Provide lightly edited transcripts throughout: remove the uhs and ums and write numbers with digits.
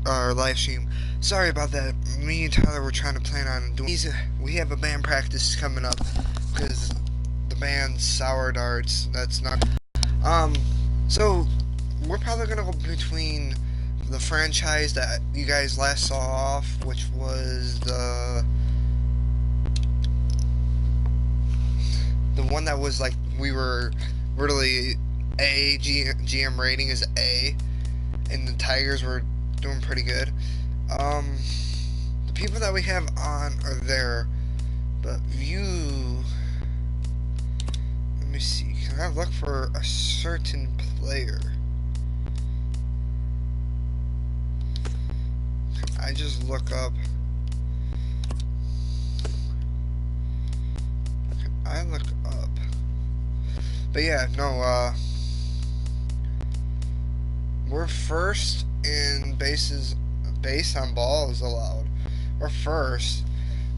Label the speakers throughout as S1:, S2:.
S1: our live stream. Sorry about that. Me and Tyler were trying to plan on doing these. We have a band practice coming up because the band Sour Darts. That's not. So we're probably gonna go between the franchise that you guys last saw off, which was the one that was like we were really A. GM rating is A, and the Tigers were doing pretty good. The people that we have on are there, but view. Let me see. Can I look for a certain player? Can I just look up? Can I look up? But yeah, no. We're first in base on balls allowed. We're first.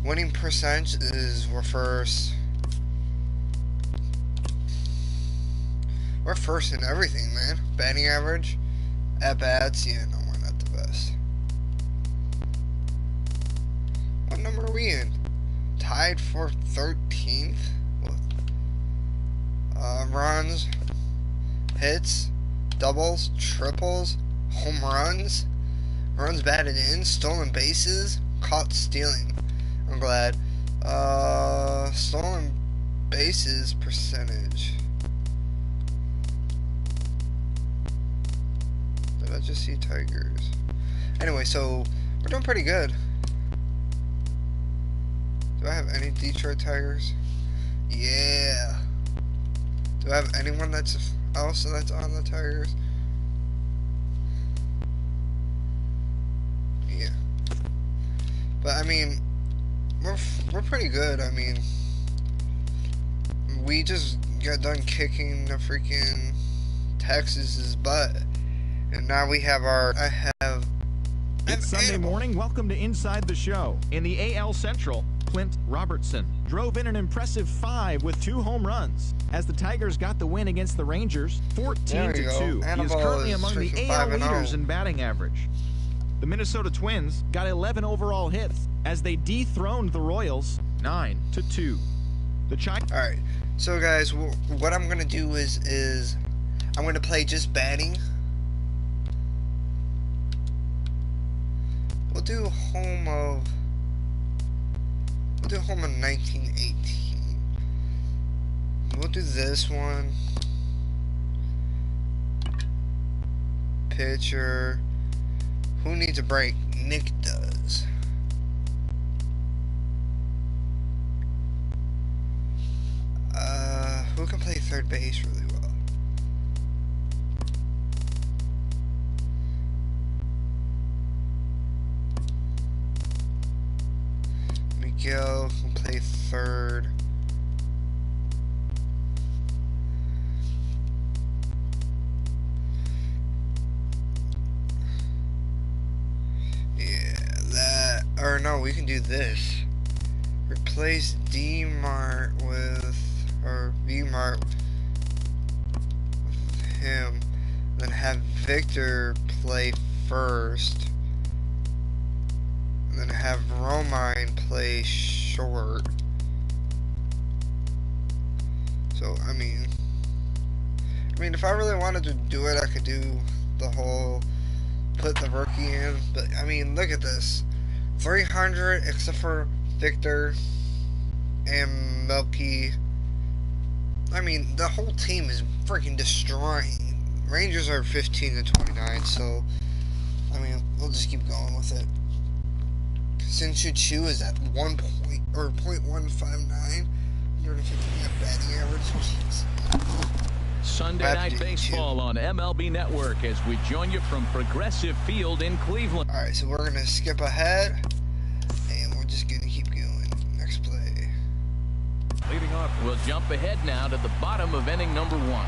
S1: Winning percentage is we're first. We're first in everything, man. Batting average, at bats, yeah, no, we're not the best. What number are we in? Tied for 13th. Runs, hits, doubles, triples, home runs, runs batted in, stolen bases, caught stealing. I'm glad. Stolen bases percentage. Did I just see Tigers? Anyway, so we're doing pretty good. Do I have any Detroit Tigers? Yeah. Do I have anyone else that's on the Tigers? Yeah. But I mean, we're pretty good. I mean, we just got done kicking the freaking Texas's butt, and now we have our.
S2: It's Sunday morning. Welcome to Inside the Show. In the AL Central, Clint Robertson drove in an impressive 5 with 2 home runs as the Tigers got the win against the Rangers 14-2. He is currently among the AL leaders in batting average. The Minnesota Twins got 11 overall hits as they dethroned the Royals 9-2.
S1: Alright, so guys, what I'm going to do is I'm going to play just batting. We'll do home of 1918. We'll do this one. Pitcher. Who needs a break? Nick does. Who can play third base really well? Miguel can play third. Or no, we can do this. Replace D-Mart with, or V-Mart with him. Then have Victor play first. And then have Romine play short. So, I mean, if I really wanted to do it, I could do the whole put the rookie in. But, I mean, look at this. 300 except for Victor and Milky. I mean, the whole team is freaking destroying. Rangers are 15-29, so I mean, we'll just keep going with it. Since Chu is at 0.159, 150 batting average.
S3: Sunday Night Baseball on MLB Network as we join you from Progressive Field in Cleveland.
S1: Alright, so we're going to skip ahead, and we're just going to keep going. Next play.
S3: Leading off, we'll jump ahead now to the bottom of inning number 1.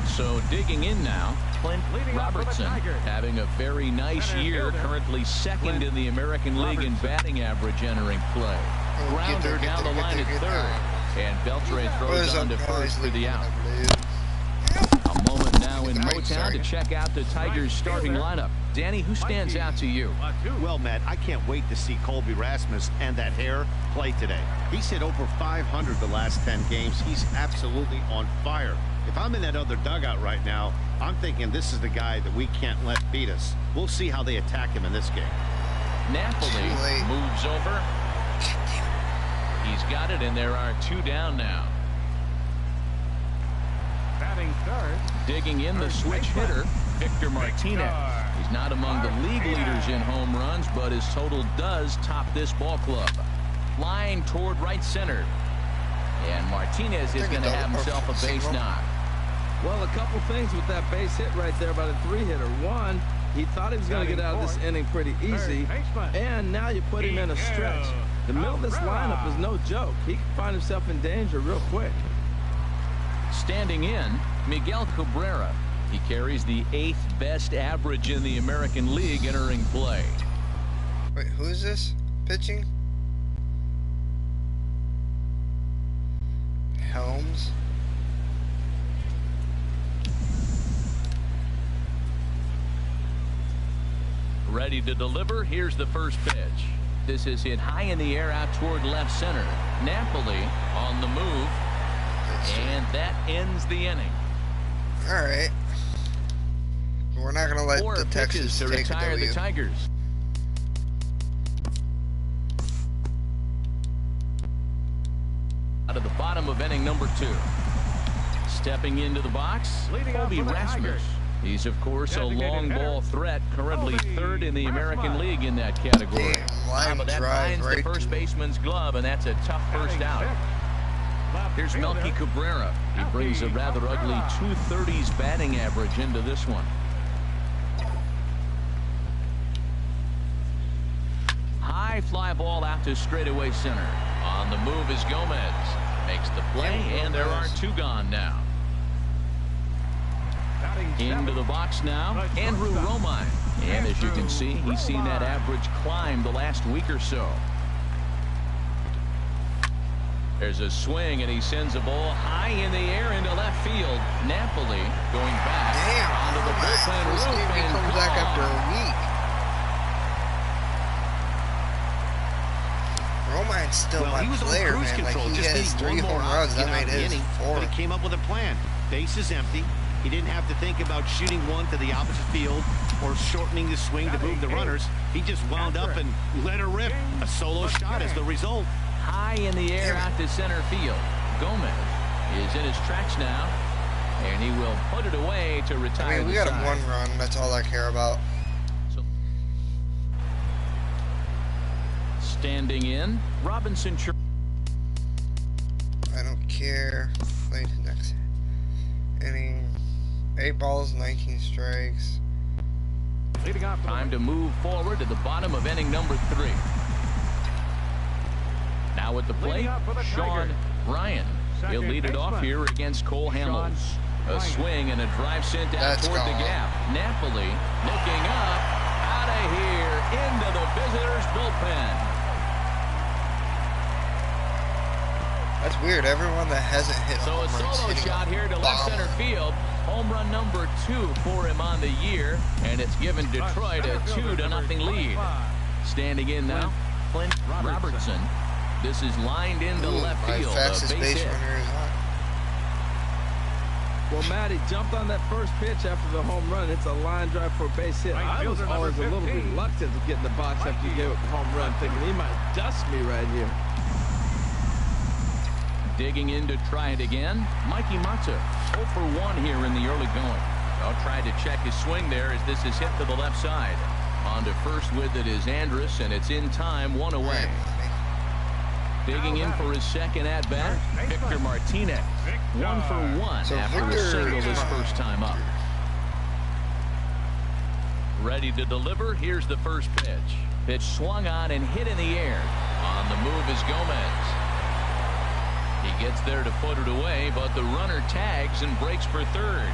S3: So digging in now, Clint Robertson having a very nice year, currently second in the American League in batting average entering play. Grounder down the line at third, and Beltre throws on to first for the out. A moment now in Motown to check out the Tigers starting lineup. Danny, who stands out to you?
S4: Well, Matt, I can't wait to see Colby Rasmus and that hair play today. He's hit over 500 the last 10 games. He's absolutely on fire. If I'm in that other dugout right now, I'm thinking this is the guy that we can't let beat us. We'll see how they attack him in this game.
S3: Napoli moves over. He's got it, and there are 2 down now.
S5: Batting third.
S3: Digging in the switch hitter, Victor Martinez. He's not among the league leaders in home runs, but his total does top this ball club. Flying toward right center. And Martinez is going to have himself a base knock.
S6: Well, a couple things with that base hit right there by the 3-hitter. One, he thought he was going to get out of this inning pretty easy, and now you put him in a stretch. The middle of this lineup is no joke. He can find himself in danger real quick.
S3: Standing in, Miguel Cabrera. He carries the 8th best average in the American League entering play.
S1: Wait, who is this pitching? Helms?
S3: Ready to deliver. Here's the first pitch. This is hit high in the air out toward left center. Napoli on the move. And that ends the inning.
S1: All right. We're not going to let
S3: 4
S1: the Texans
S3: pitches to
S1: take
S3: retire
S1: the
S3: the Tigers. Out of the bottom of inning number 2. Stepping into the box, Colby Rasmus. He's, of course, a long ball threat, currently 3rd in the American League in that category. But that finds the first baseman's glove, and that's a tough first out. Here's Melky Cabrera. He brings a rather ugly 230s batting average into this one. High fly ball out to straightaway center. On the move is Gomez. Makes the play, and there are 2 gone now. Into the box now, Andrew Romine. And as you can see, he's seen that average climb the last week or so. There's a swing, and he sends a ball high in the air into left field. Napoli going back onto the bullpen roof and
S1: comes back after a week. Romine's still my player, man. Like, he has 3 home runs. That made his 4.
S4: But he came up with a plan. Base is empty. He didn't have to think about shooting one to the opposite field or shortening the swing to move the runners. He just wound up and let her rip. A solo shot is the result.
S3: High in the air out to center field. Gomez is in his tracks now, and he will put it away to retire.
S1: I mean, we got him 1 run. That's all I care about.
S3: Standing in, Robinson.
S1: I don't care. Play to next inning. 8 balls, 19 strikes.
S3: Time to move forward to the bottom of inning number 3. Now at the plate, Sean Ryan. He'll lead it off here against Cole Hamels. A swing and a drive sent out toward the gap. Napoli looking up, out of here, into the visitors' bullpen.
S1: That's weird. Everyone that hasn't hit
S3: So a solo shot here to left center field. Home run number 2 for him on the year, and it's given Detroit a 2-0 lead. Standing in now, Clint Robertson. This is lined into left field.
S1: Fastest base
S3: hit.
S1: runner is on.
S6: Well, Matt, he jumped on that first pitch after the home run. It's a line drive for a base hit. I was always a little reluctant to get in the box after you gave up the home run, thinking he might dust me right here.
S3: Digging in to try it again, Mikey Matza, 0 for 1 here in the early going. I'll try to check his swing there as this is hit to the left side. On to first with it is Andrus, and it's in time, 1 away. Digging in for his second at-bat, Victor Martinez. 1 for 1 after a single his first time up. Ready to deliver, here's the first pitch. Pitch swung on and hit in the air. On the move is Gomez. He gets there to put it away, but the runner tags and breaks for third.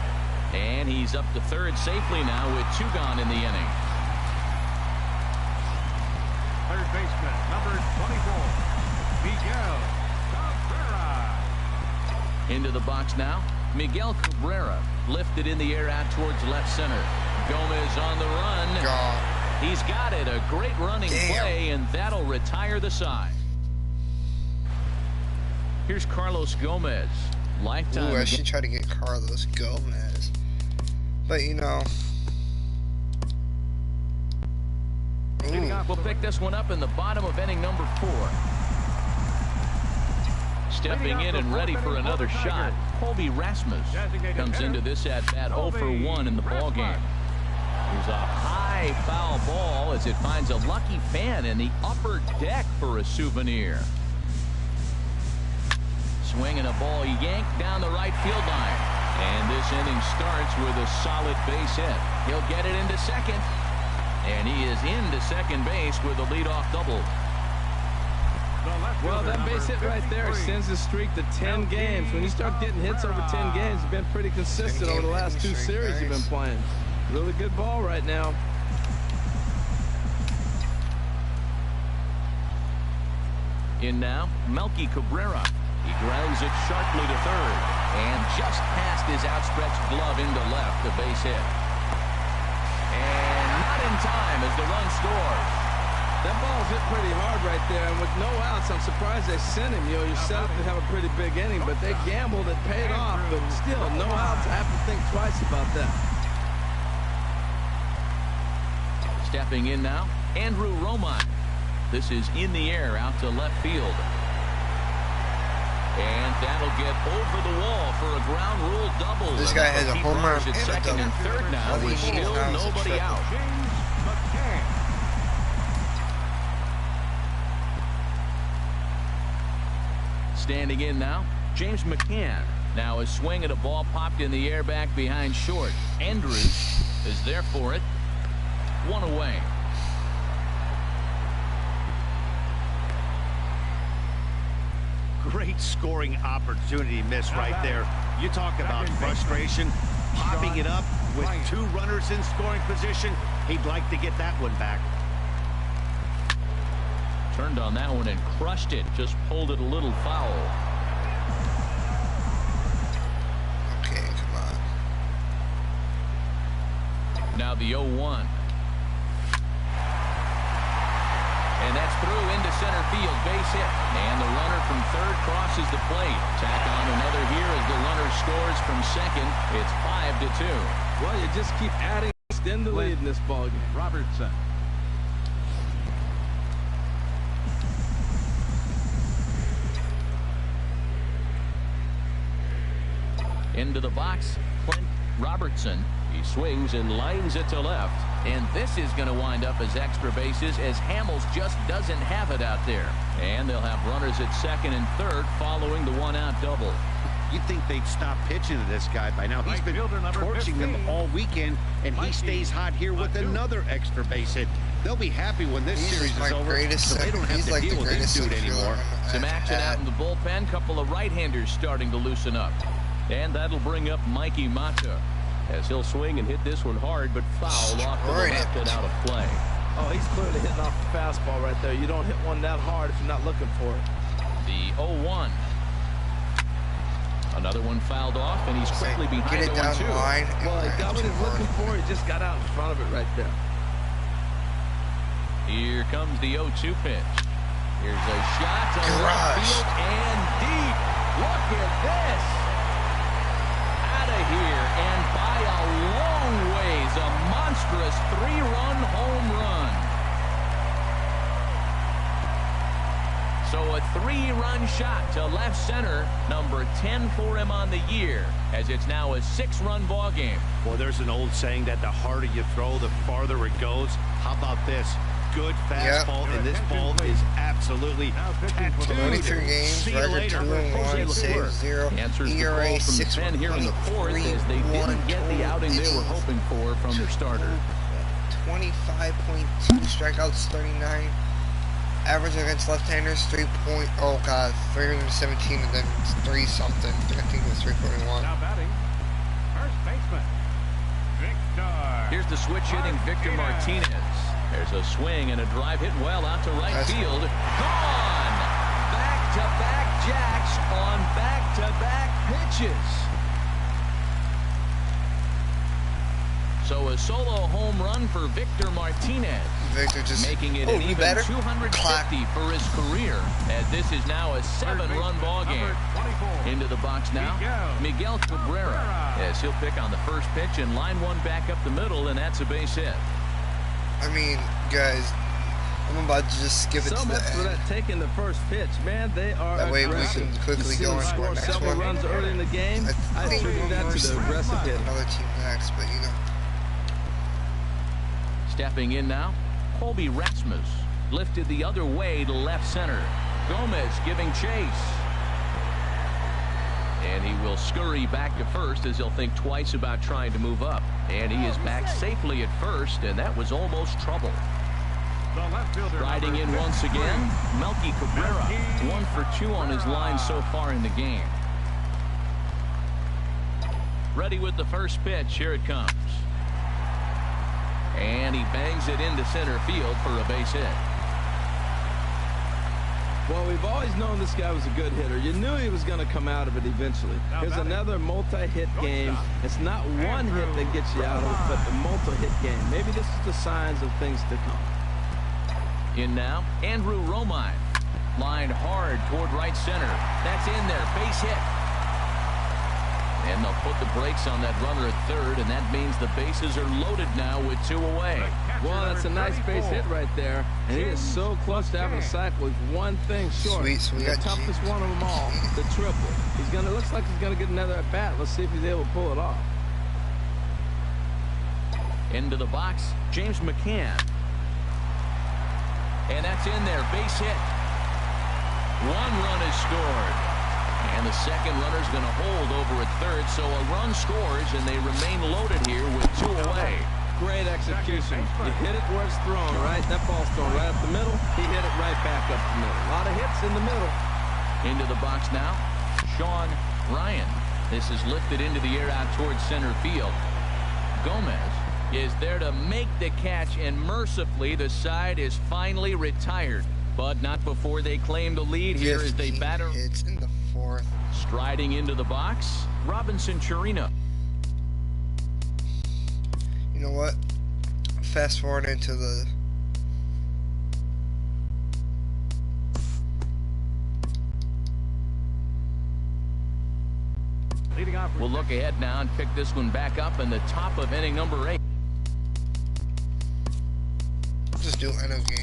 S3: And he's up to third safely now with 2 gone in the inning.
S5: Third baseman, number 24, Miguel Cabrera.
S3: Into the box now, Miguel Cabrera lifted in the air out towards left center. Gomez on the run.
S1: God.
S3: He's got it. A great running play, and that'll retire the side. Here's Carlos Gomez. Lifetime.
S1: Ooh, I should try to get Carlos Gomez. But, you know.
S3: We'll pick this one up in the bottom of inning number 4. Stepping in and ready for another shot, Colby Rasmus comes into this at-bat 0 for 1 in the ballgame. Here's a high foul ball as it finds a lucky fan in the upper deck for a souvenir. Swinging a ball yanked down the right field line. And this inning starts with a solid base hit. He'll get it into second. And he is into second base with a leadoff double.
S6: Well, that base hit right there extends the streak to 10 games. When you start getting hits over 10 games, he's been pretty consistent over the last 2 series you've been playing. Really good ball right now.
S3: In now, Melky Cabrera. He grounds it sharply to third. And just past his outstretched glove into left, the base hit. And not in time as the run scores.
S6: That ball's hit pretty hard right there, and with no outs, I'm surprised they sent him. You know, you're set up to have a pretty big inning, but they gambled, it paid off, but still, no outs. I have to think twice about that.
S3: Stepping in now, Andrew Romine. This is in the air out to left field. And that'll get over the wall for a ground rule double.
S1: This guy has a home run
S3: at second and third now with still nobody out. Standing in now, James McCann. Now a swing at a ball popped in the air back behind short. Andrews is there for it. 1 away.
S4: Great scoring opportunity miss right there. You talk about frustration, popping it up with 2 runners in scoring position. He'd like to get that one back.
S3: Turned on that one and crushed it. Just pulled it a little foul.
S1: Okay, come on.
S3: Now the 0-1. And that's through into center field. Base hit. And the runner from third crosses the plate. Tack on another here as the runner scores from second. It's 5-2.
S6: Well, you just keep adding, extend the lead in this ballgame.
S5: Robertson.
S3: Into the box, Clint Robertson. He swings and lines it to left. And this is going to wind up as extra bases as Hamels just doesn't have it out there. And they'll have runners at second and third following the 1-out double.
S4: You'd think they'd stop pitching to this guy by now. He's been torching them all weekend, and he stays hot here with another extra base hit. They'll be happy when this series is over, so they don't have to deal with this dude anymore.
S3: Some action out in the bullpen. Couple of right-handers starting to loosen up. And that'll bring up Mikey Mata as he'll swing and hit this one hard, but foul off to the left and out of play.
S6: Oh, he's clearly hitting off the fastball right there. You don't hit one that hard if you're not looking for it.
S3: The 0-1. Another one fouled off, and he's quickly behind
S1: it down the
S3: 1-2.
S1: line.
S6: Well, he got what he's looking for. He just got out in front of it right there.
S3: Here comes the 0-2 pitch. Here's a shot to left field and deep. Look at this. Out of here, and by a long ways, a monstrous 3-run home run. So a 3-run shot to left center, number 10 for him on the year, as it's now a 6-run ball game.
S4: Well, there's an old saying that the harder you throw, the farther it goes. How about this? Good fastball, and this ball is absolutely tattooed.
S1: 23 games, record 2-1, save 0,
S3: Answers the
S1: ERA
S3: call from
S1: 6
S3: 10 here in the fourth as they didn't get the outing they were hoping for from their starter.
S1: 25.2 strikeouts, 39. Average against left-handers, 3.0, oh god, 317, and then 3-something. I think it was 341.
S5: Now batting, first baseman, Victor.
S3: Here's the switch hitting Victor Martinez. There's a swing and a drive hit well out to right field. Gone! Back-to-back jacks on back-to-back pitches. So a solo home run for Victor Martinez.
S1: Victor just
S3: making it an even
S1: better.
S3: 250 for his career, as this is now a 7-run ball game. Into the box now, Miguel Cabrera, as he'll pick on the first pitch and line one back up the middle, and that's a base hit.
S1: I mean, guys, I'm about to just skip it to the
S6: So much for
S1: end.
S6: that taking the first pitch, man. They are
S1: That way we
S6: aggressive.
S1: can quickly go and score next
S6: several
S1: one.
S6: runs early in the game. I
S1: think
S6: attribute that to the aggressive hitting.
S1: Another team next, but you know.
S3: Stepping in now, Colby Rasmus lifted the other way to left center. Gomez giving chase. And he will scurry back to first, as he'll think twice about trying to move up. And he is back safely at first, and that was almost trouble. Riding in once again, Melky Cabrera, 1 for 2 on his line so far in the game. Ready with the first pitch. Here it comes. And he bangs it into center field for a base hit.
S6: Well, we've always known this guy was a good hitter. You knew he was going to come out of it eventually. Here's another multi-hit game. It's not one hit that gets you out of it, but the multi-hit game. Maybe this is the signs of things to come.
S3: In now, Andrew Romine. Lined hard toward right center. That's in there. Base hit. And they'll put the brakes on that runner at third, and that means the bases are loaded now with 2 away.
S6: Well, that's a nice base hit right there, and he is so close to having a cycle. He's one thing short.
S1: Sweet.
S6: The toughest one of them all, the triple. Looks like he's gonna get another at bat. Let's see if he's able to pull it off.
S3: Into the box, James McCann. And that's in there. Base hit. 1 run is scored. And the second runner's going to hold over at third, so a run scores, and they remain loaded here with 2 away.
S6: Great execution. You hit it where it's thrown, right? That ball's thrown right up the middle. He hit it right back up the middle. A lot of hits in the middle.
S3: Into the box now, Sean Ryan. This is lifted into the air out towards center field. Gomez is there to make the catch, and mercifully the side is finally retired. But not before they claim the lead here as they batter.
S1: It's in the 4th.
S3: Striding into the box, Robinson Chirino.
S1: You know what? Fast forward into the
S3: We'll look ahead now and pick this one back up in the top of inning number 8.
S1: just do end of game.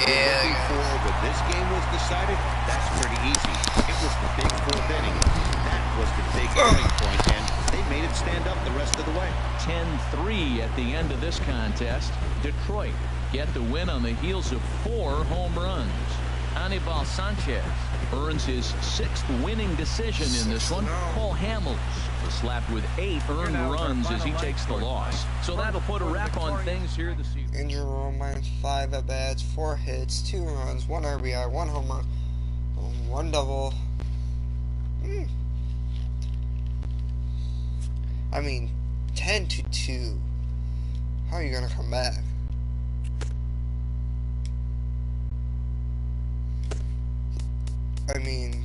S4: Yeah. Before when this game was decided, that's pretty easy. It was the big 4th inning. That was the big turning point, and they made it stand up the rest of the way.
S3: 10-3 at the end of this contest. Detroit get the win on the heels of 4 home runs. Anibal Sanchez earns his 6th winning decision in this one. Cole Hamels was slapped with 8 earned runs as he takes the loss. So that'll put a wrap on things here this evening.
S1: Andrew Romine, 5 at bats, 4 hits, 2 runs, 1 RBI, 1 home run, 1 double. I mean, 10-2. How are you gonna come back? I mean,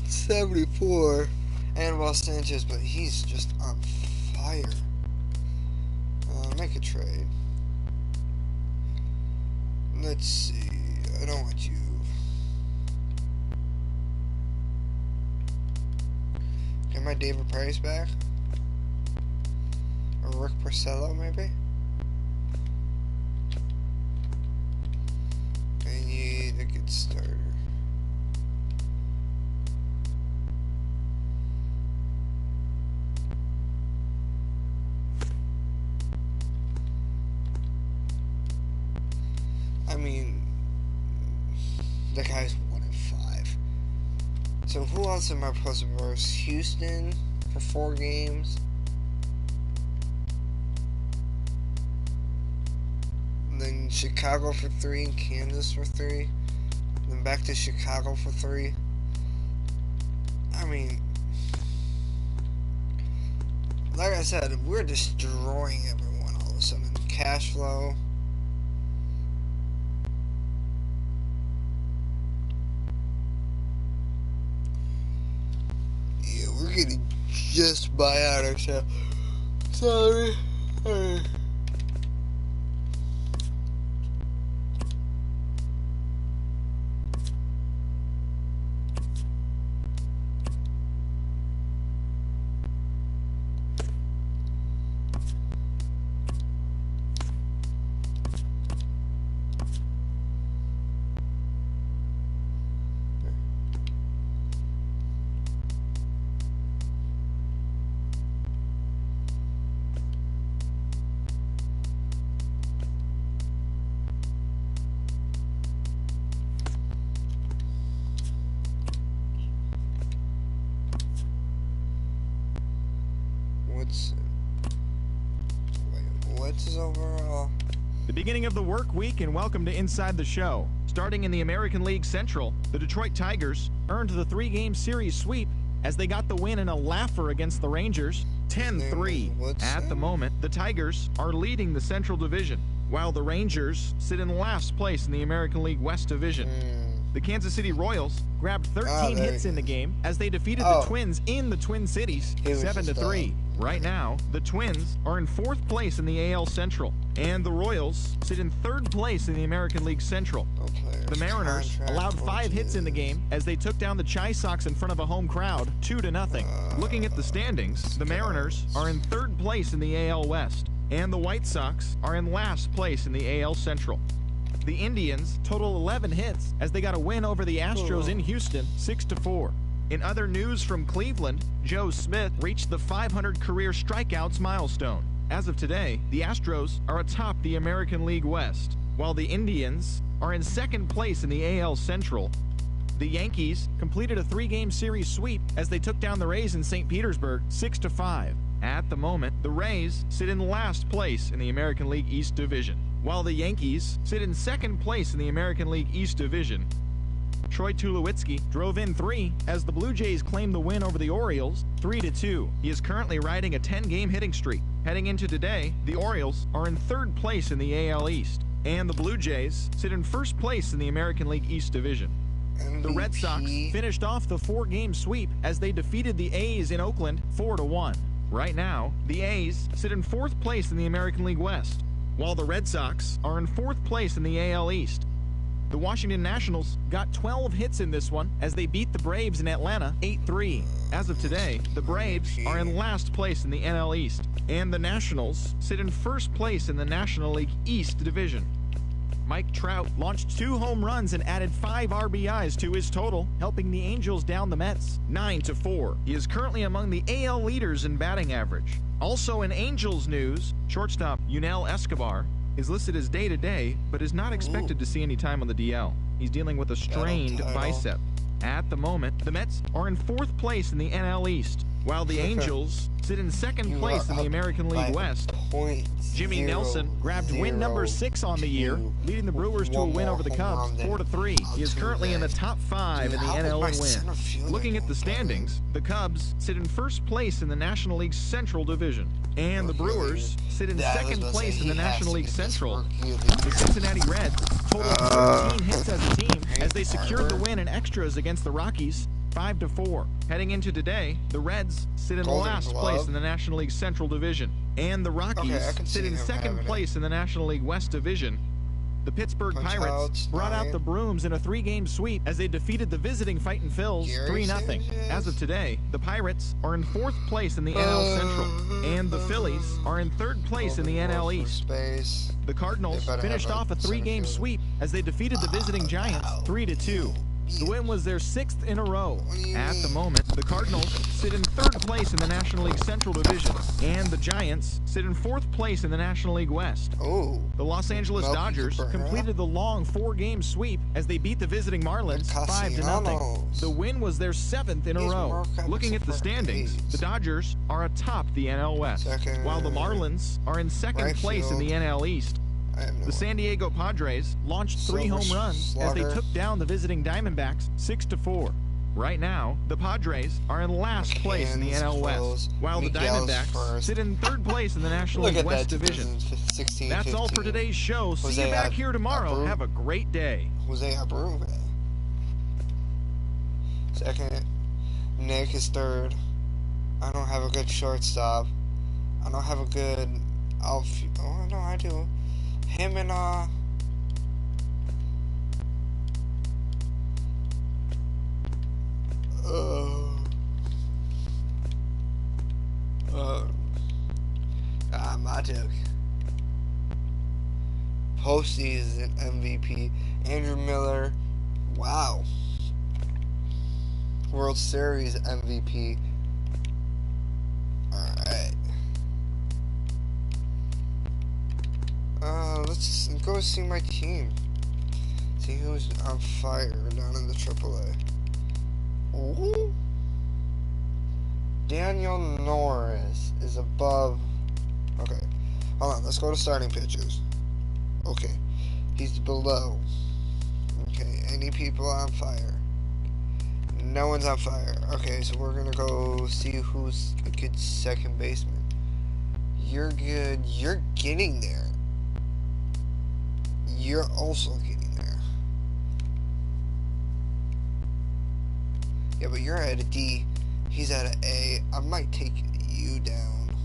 S1: 74 Anibal Sanchez, but he's just on fire. Make a trade. Let's see. I don't want you. Get my David Price back? Or Rick Porcello, maybe? I need a good starter. I mean, the guy's 1-5. So who else am I supposed to verse? Houston for 4 games. And then Chicago for 3, and Kansas for 3. Then back to Chicago for 3. I mean, like I said, we're destroying everyone all of a sudden. Cash flow. getting just by out ourselves. Sorry. What's his overall?
S2: The beginning of the work week, and welcome to Inside the Show. Starting in the American League Central, the Detroit Tigers earned the 3-game series sweep as they got the win in a laugher against the Rangers, 10-3. At the moment, the Tigers are leading the Central Division, while the Rangers sit in last place in the American League West Division. The Kansas City Royals grabbed 13 hits in the game as they defeated the Twins in the Twin Cities 7-3. Right now, the Twins are in 4th place in the AL Central, and the Royals sit in 3rd place in the American League Central. The Mariners allowed 5 hits in the game as they took down the Chi Sox in front of a home crowd 2-0. Looking at the standings, the Mariners are in 3rd place in the AL West, and the White Sox are in last place in the AL Central. The Indians total 11 hits as they got a win over the Astros in Houston 6-4. In other news from Cleveland, Joe Smith reached the 500 career strikeouts milestone. As of today, the Astros are atop the American League West, while the Indians are in 2nd place in the AL Central. The Yankees completed a 3-game series sweep as they took down the Rays in St. Petersburg 6-5. At the moment, the Rays sit in last place in the American League East Division, while the Yankees sit in 2nd place in the American League East Division. Troy Tulowitzki drove in 3 as the Blue Jays claimed the win over the Orioles 3-2. He is currently riding a 10-game hitting streak. Heading into today, the Orioles are in 3rd place in the AL East, and the Blue Jays sit in 1st place in the American League East Division. The Red Sox finished off the 4-game sweep as they defeated the A's in Oakland 4-1. Right now, the A's sit in 4th place in the American League West, while the Red Sox are in 4th place in the AL East. The Washington Nationals got 12 hits in this one as they beat the Braves in Atlanta 8-3. As of today, the Braves are in last place in the NL East, and the Nationals sit in 1st place in the National League East Division. Mike Trout launched 2 home runs and added 5 RBIs to his total, helping the Angels down the Mets 9-4. He is currently among the AL leaders in batting average. Also in Angels news, shortstop Yunel Escobar is listed as day-to-day, but is not expected to see any time on the DL. He's dealing with a strained bicep. At the moment, the Mets are in 4th place in the NL East, while the Angels sit in 2nd place in the American League West. Jimmy Nelson grabbed win number 6 on the year, leading the Brewers to a win over the Cubs 4-3. He is currently in the top 5 in the NL in wins. Looking at the standings, the Cubs sit in 1st place in the National League Central Division, and the Brewers sit in 2nd place in the National League Central. The Cincinnati Reds totaled 13 hits as a team as they secured the win in extras against the Rockies 5-4. Heading into today, the Reds sit in last place in the National League Central Division, and the Rockies sit in 2nd place in the National League West Division. The Pittsburgh Pirates brought out the brooms in a 3-game sweep as they defeated the visiting Fightin' Phils 3-0. As of today, the Pirates are in 4th place in the NL Central, and the Phillies are in 3rd place in the NL East. The Cardinals finished off a 3-game sweep as they defeated the visiting Giants 3-2. The win was their 6th in a row. At the moment, the Cardinals sit in 3rd place in the National League Central Division, and the Giants sit in 4th place in the National League West. The Los Angeles Dodgers completed the long 4-game sweep as they beat the visiting Marlins 5-0. The win was their 7th in a row. Looking at the standings, the Dodgers are atop the NL West, while the Marlins are in 2nd place in the NL East. The San Diego Padres launched 3 home runs as they took down the visiting Diamondbacks 6-4. Right now, the Padres are in last place in the NL West, while the Diamondbacks sit in 3rd place in the National League West Division. That's all for today's show. See you back here tomorrow. Have a great day.
S1: Jose Abreu. 2nd. Nick is 3rd. I don't have a good shortstop. I don't have a good outfield. Oh, no, I do. Him and, Matic. Postseason MVP. Andrew Miller. Wow. World Series MVP. Alright. Let's go see my team. See who's on fire down in the AAA. Ooh. Daniel Norris is above. Okay. Hold on, let's go to starting pitchers. Okay. He's below. Okay, any people on fire? No one's on fire. Okay, so we're gonna go see who's a good second baseman. You're good. You're getting there. You're also getting there. Yeah, but you're at a D. He's at an A. I might take you down.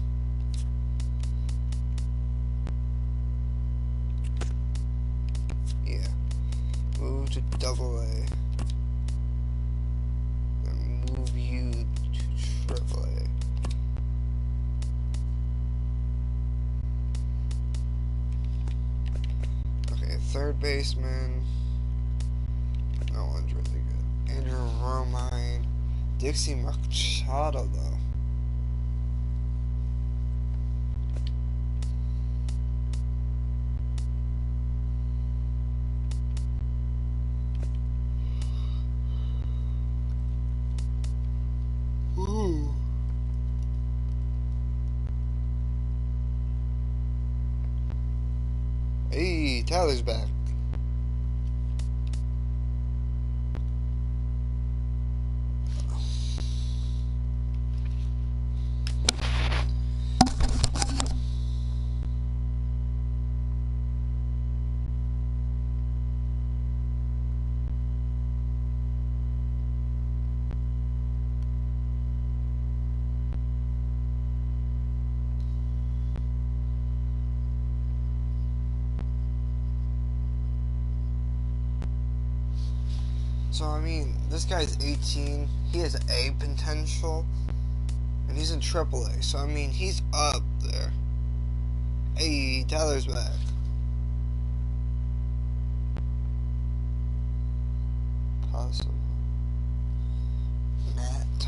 S1: Yeah. Move to double A. Then move you to triple A. Okay, third baseman. No one's really good. Andrew Romine. Dixie Machado, though. Ooh. Hey, Tyler's back. So, I mean, this guy's 18. He has A potential. And he's in AAA. So, I mean, he's up there. Hey, Tyler's back. Possible. Matt.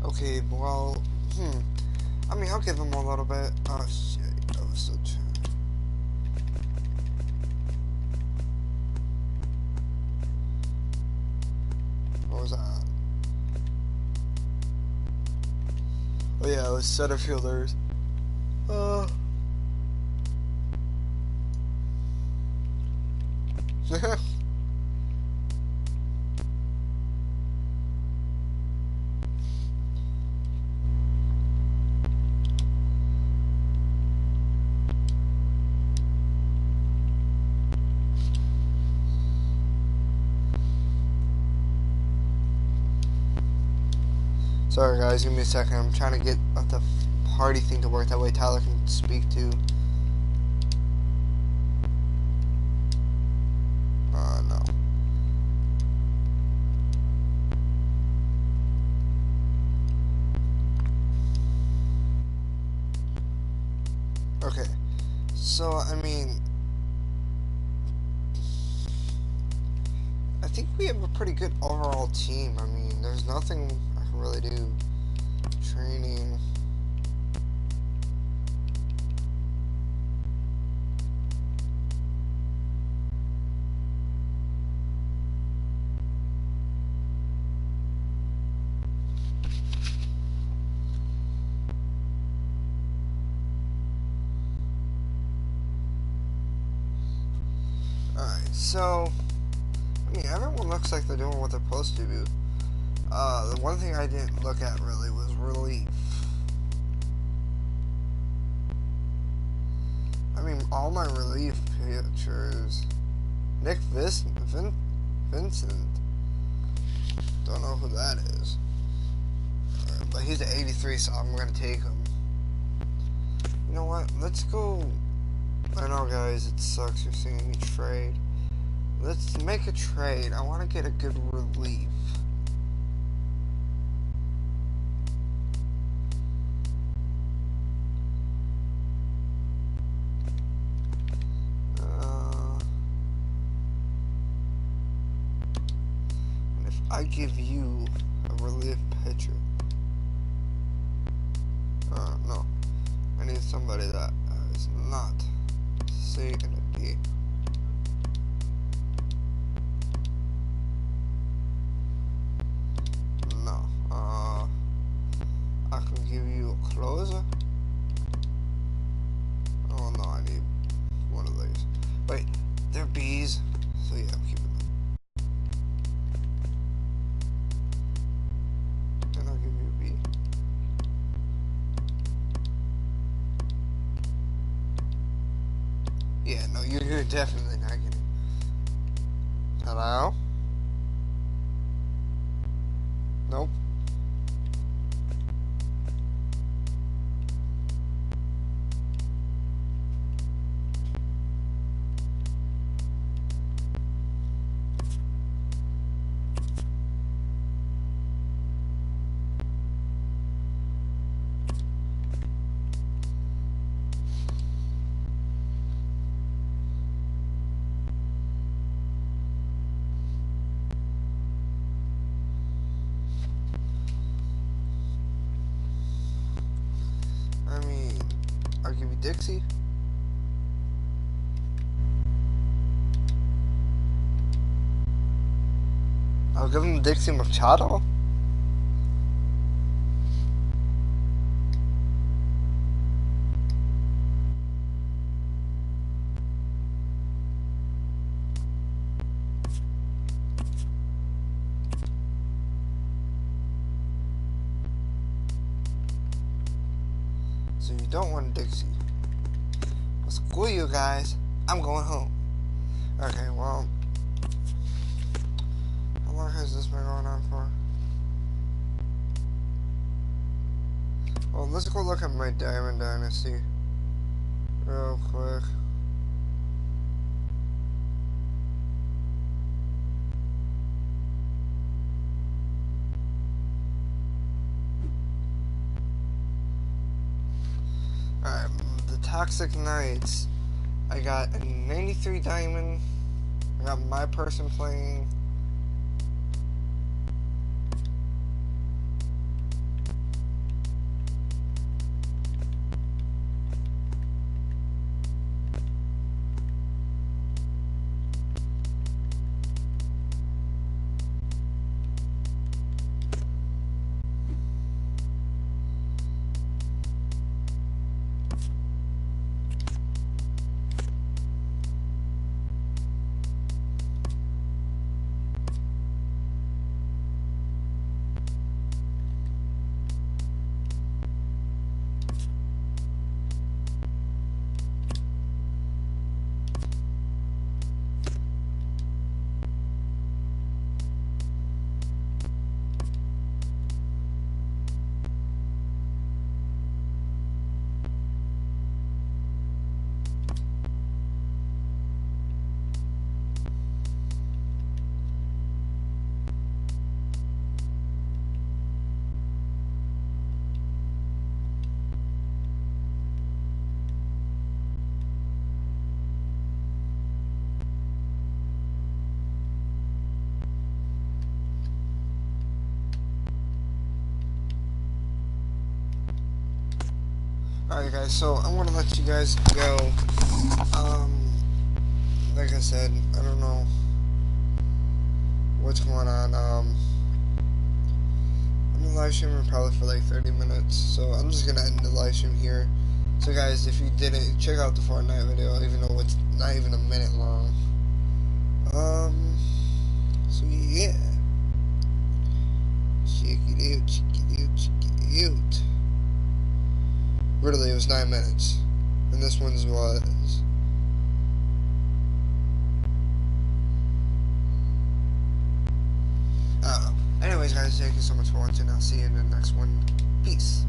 S1: Okay, well, I mean, I'll give him a little bit. Oh, shit. I was so too. What was that? Oh, yeah, it was center fielders. Sorry guys, give me a second. I'm trying to get the party thing to work. That way Tyler can speak to. No. Okay. So, I mean, I think we have a pretty good overall team. I mean, there's nothing I can really do. Training. Alright, so, I mean, everyone looks like they're doing what they're supposed to do. The one thing I didn't look at really was relief. I mean, all my relief pictures Nick Vincent. Don't know who that is. But he's at 83, so I'm going to take him. You know what? Let's go. I know, guys, it sucks you're seeing me trade. Let's make a trade. I want to get a good relief. And if I give you a relief pitcher. No. I need somebody that is not C and a D. No. I can give you a closer. Oh no, I need one of these. Wait, they're B's. So yeah, I'm keeping them. And I'll give you a B. Yeah, no, you're definitely not getting. Hello? Nope. I mean, I'll give you Dixie. I'll give him Dixie Machado. So you don't want Dixie. Well, screw you guys. I'm going home. Okay, well. How long has this been going on for? Well, let's go look at my Diamond Dynasty real quick. Alright, the Toxic Knights. I got a 93 Diamond. I got my person playing. Alright guys, so I'm gonna let you guys go. Like I said, I don't know what's going on. I'm live streaming probably for like 30 minutes, so I'm just gonna end the live stream here. So guys, if you didn't, check out the Fortnite video, even though it's not even a minute long. So yeah. Check it out, check it out, check it out. Literally, it was 9 minutes. And this one's was so much for watching. I'll see you in the next one. Peace.